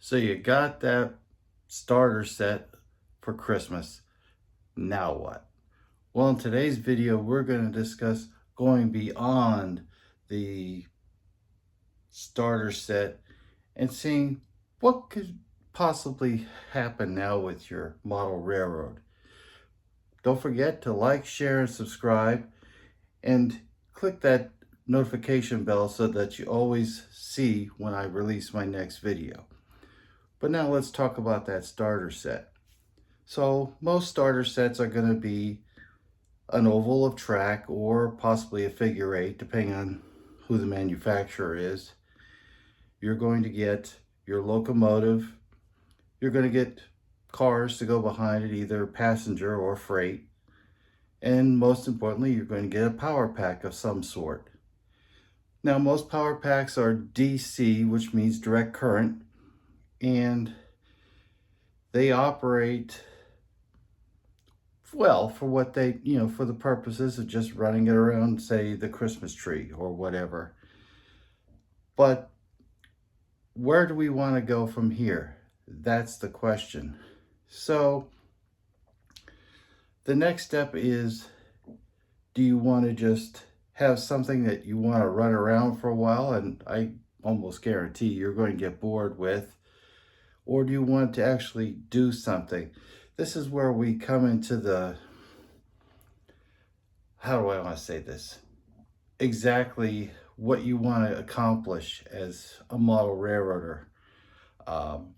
So you got that starter set for Christmas. Now what? Well, in today's video, we're going to discuss going beyond the starter set and seeing what could possibly happen now with your model railroad. Don't forget to like, share, and subscribe, and click that notification bell so that you always see when I release my next video. But now let's talk about that starter set. So most starter sets are going to be an oval of track or possibly a figure eight, depending on who the manufacturer is. You're going to get your locomotive. You're going to get cars to go behind it, either passenger or freight. And most importantly, you're going to get a power pack of some sort. Now, most power packs are DC, which means direct current, and they operate well for what they, for the purposes of just running it around, say, the Christmas tree or whatever. But where do we want to go from here? That's the question. So the next step is, do you want to just have something that you want to run around for a while, and I almost guarantee you're going to get bored with, or do you want to actually do something? This is where we come into the, how do I want to say this? Exactly what you want to accomplish as a model railroader. Um,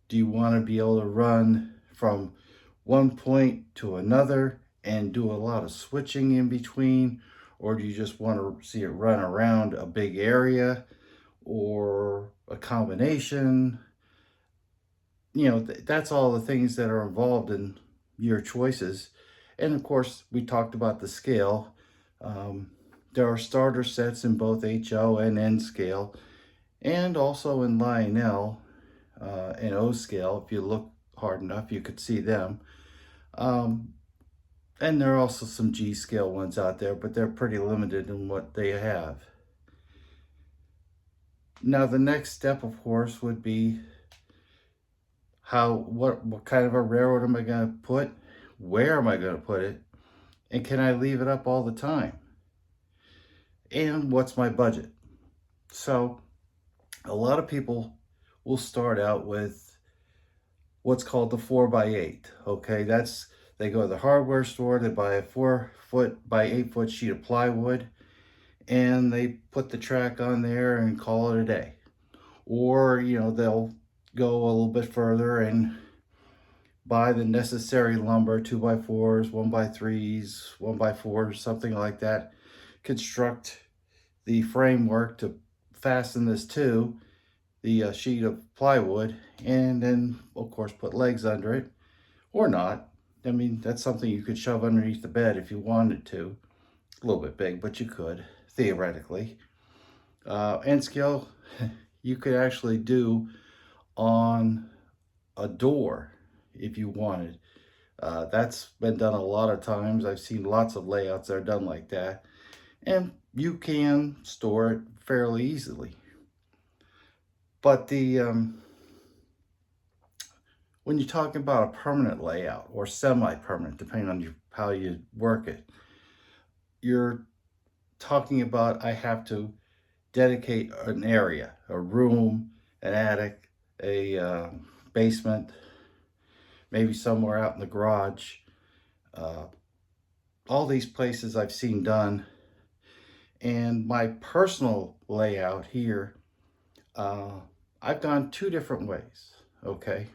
do you want to be able to run from one point to another and do a lot of switching in between? Or do you just want to see it run around a big area, or a combination? That's all the things that are involved in your choices. And of course, we talked about the scale. There are starter sets in both HO and N scale, and also in Lionel and O scale. If you look hard enough, you could see them. And there are also some G scale ones out there, but they're pretty limited in what they have. Now, the next step, of course, would be what kind of a railroad am I going to put? Where am I going to put it? And can I leave it up all the time? And what's my budget? So a lot of people will start out with what's called the 4x8. Okay, they go to the hardware store, they buy a 4-foot by 8-foot sheet of plywood, and they put the track on there and call it a day. Or, they'll go a little bit further and buy the necessary lumber, 2x4s, 1x3s, 1x4s, something like that. Construct the framework to fasten this to the sheet of plywood, and then of course put legs under it, or not. I mean, that's something you could shove underneath the bed if you wanted to. A little bit big, but you could, theoretically. N scale, you could actually do on a door if you wanted. That's been done a lot of times. I've seen lots of layouts that are done like that, and you can store it fairly easily. But when you're talking about a permanent layout or semi-permanent, depending on how you work it, you're talking about, I have to dedicate an area, a room, an attic, a basement, maybe somewhere out in the garage. All these places I've seen done. And my personal layout here, I've gone two different ways, okay?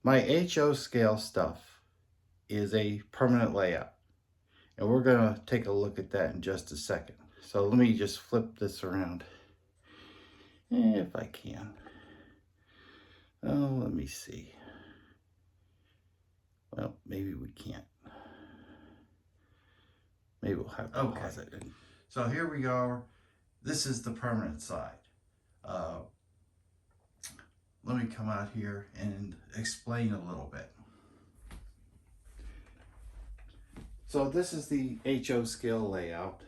My HO scale stuff is a permanent layout, and we're gonna take a look at that in just a second. So let me just flip this around, if I can. Oh, let me see. Well, maybe we can't. Maybe we'll have to pause it. So here we are. This is the permanent side. Let me come out here and explain a little bit. So this is the HO scale layout.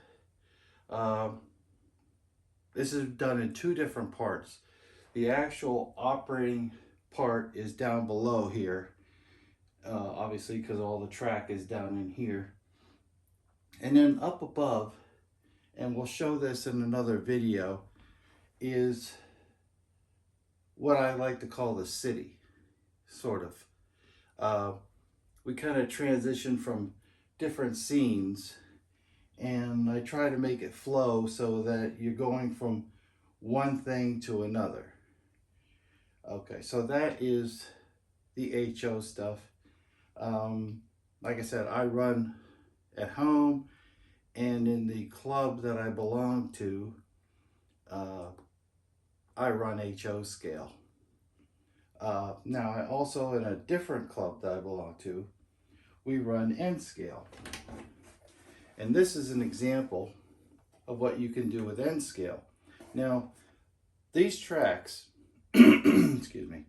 This is done in two different parts. The actual operating part is down below here, obviously because all the track is down in here. And then up above, and we'll show this in another video, is what I like to call the city, sort of. We kind of transition from different scenes, and I try to make it flow so that you're going from one thing to another. Okay, so that is the HO stuff. Like I said, I run at home, and in the club that I belong to, I run HO scale. Now, I also, in a different club that I belong to, we run N scale. And this is an example of what you can do with N scale. Now, these tracks, excuse me,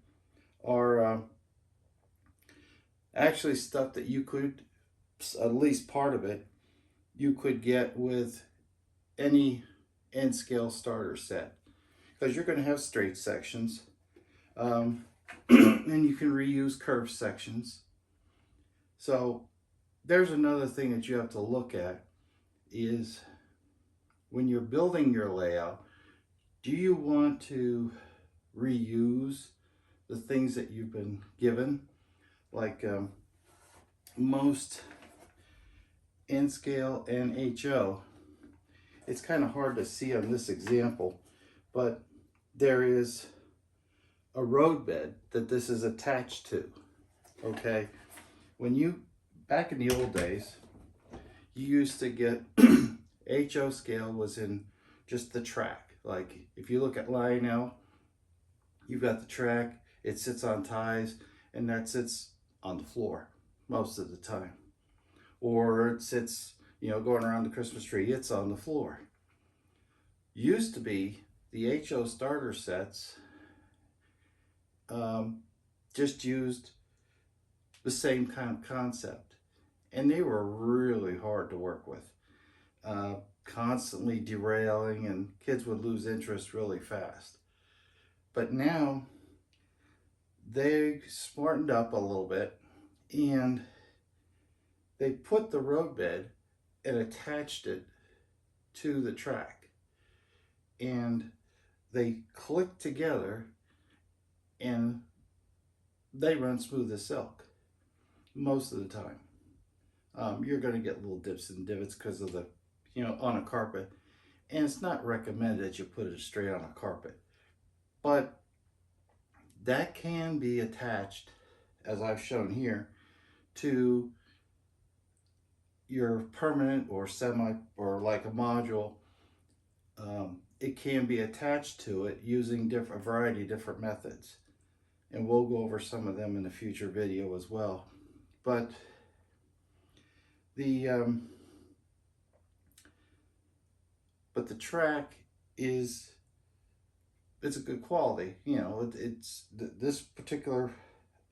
are actually stuff that you could, at least part of it, you could get with any N scale starter set. Because you're going to have straight sections, and you can reuse curved sections. So there's another thing that you have to look at is when you're building your layout, do you want to reuse the things that you've been given? Like most N scale and HO, it's kind of hard to see on this example, but there is a road bed that this is attached to. Okay, when you, back in the old days, you used to get HO scale was in just the track. Like if you look at Lionel, you've got the track, it sits on ties, and that sits on the floor most of the time. Or it sits, you know, going around the Christmas tree, it's on the floor. Used to be the HO starter sets just used the same kind of concept, and they were really hard to work with, constantly derailing, and kids would lose interest really fast. But now they smartened up a little bit, and they put the road bed and attached it to the track, and they click together, and they run smooth as silk most of the time. You're going to get little dips and divots because of the, you know, on a carpet, and it's not recommended that you put it straight on a carpet, but that can be attached, as I've shown here, to your permanent or semi or like a module. It can be attached to it using a variety of different methods, and we'll go over some of them in a future video as well. But the track it's a good quality. You know, this particular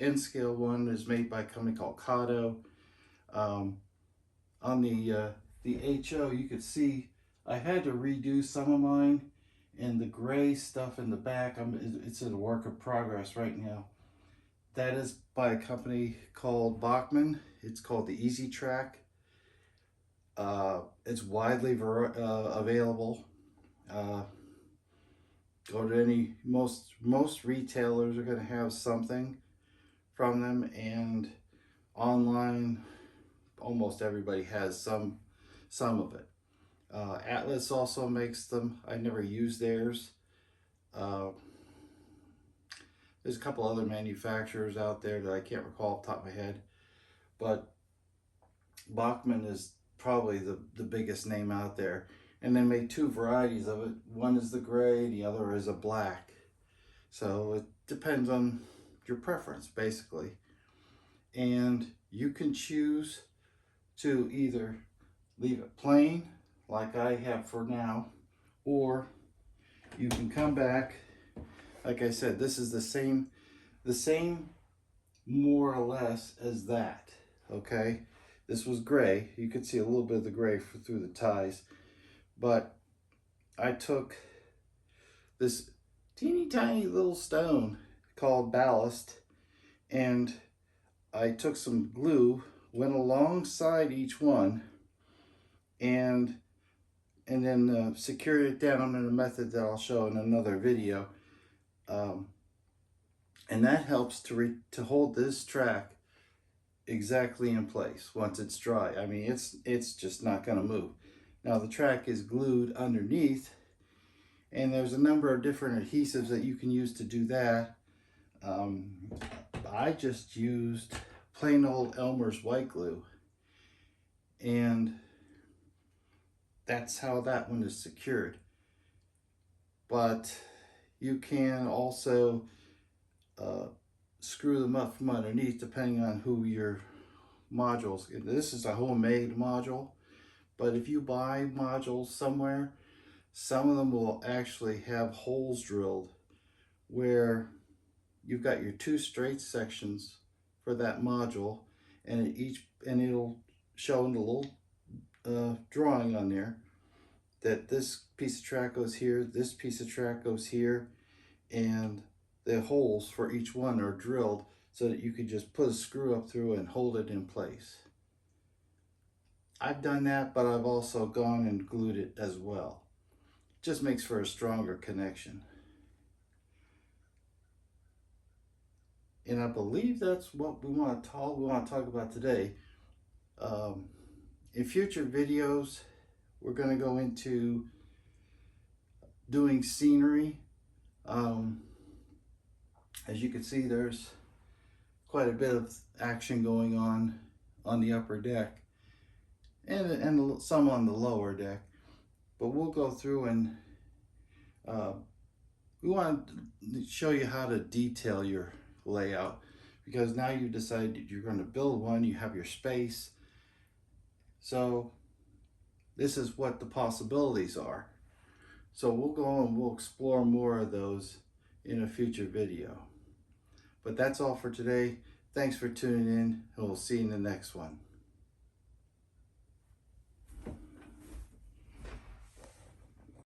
N scale one is made by a company called Kato. On the HO, you could see I had to redo some of mine, and the gray stuff in the back, it's a work of progress right now. That is by a company called Bachmann. It's called the Easy Track. It's widely available. Go to most retailers are going to have something from them, and online almost everybody has some of it. Atlas also makes them. I never use theirs. There's a couple other manufacturers out there that I can't recall off the top of my head, but Bachmann is probably the biggest name out there, and they make two varieties of it. One is the gray, the other is a black. So it depends on your preference, basically. And you can choose to either leave it plain, like I have for now, or you can come back. Like I said, this is the same more or less as that, okay? This was gray. You could see a little bit of the gray through the ties, but I took this teeny tiny little stone called ballast, and I took some glue, went alongside each one, and then secured it down in a method that I'll show in another video. And that helps to hold this track exactly in place once it's dry. I mean, it's just not going to move. Now the track is glued underneath, and there's a number of different adhesives that you can use to do that. I just used plain old Elmer's white glue, and that's how that one is secured. But you can also screw them up from underneath depending on who your modules. This is a homemade module, but if you buy modules somewhere, some of them will actually have holes drilled where you've got your two straight sections for that module, and it'll show in the little drawing on there that this piece of track goes here, this piece of track goes here, and the holes for each one are drilled so that you could just put a screw up through and hold it in place. I've done that, but I've also gone and glued it as well. It just makes for a stronger connection. And I believe that's what we want to talk about today. In future videos, we're going to go into doing scenery. As you can see, there's quite a bit of action going on the upper deck, and some on the lower deck. But we'll go through and we want to show you how to detail your layout, because now you've decided you're going to build one, you have your space. So this is what the possibilities are. So we'll go and we'll explore more of those in a future video. But that's all for today. Thanks for tuning in, and we'll see you in the next one.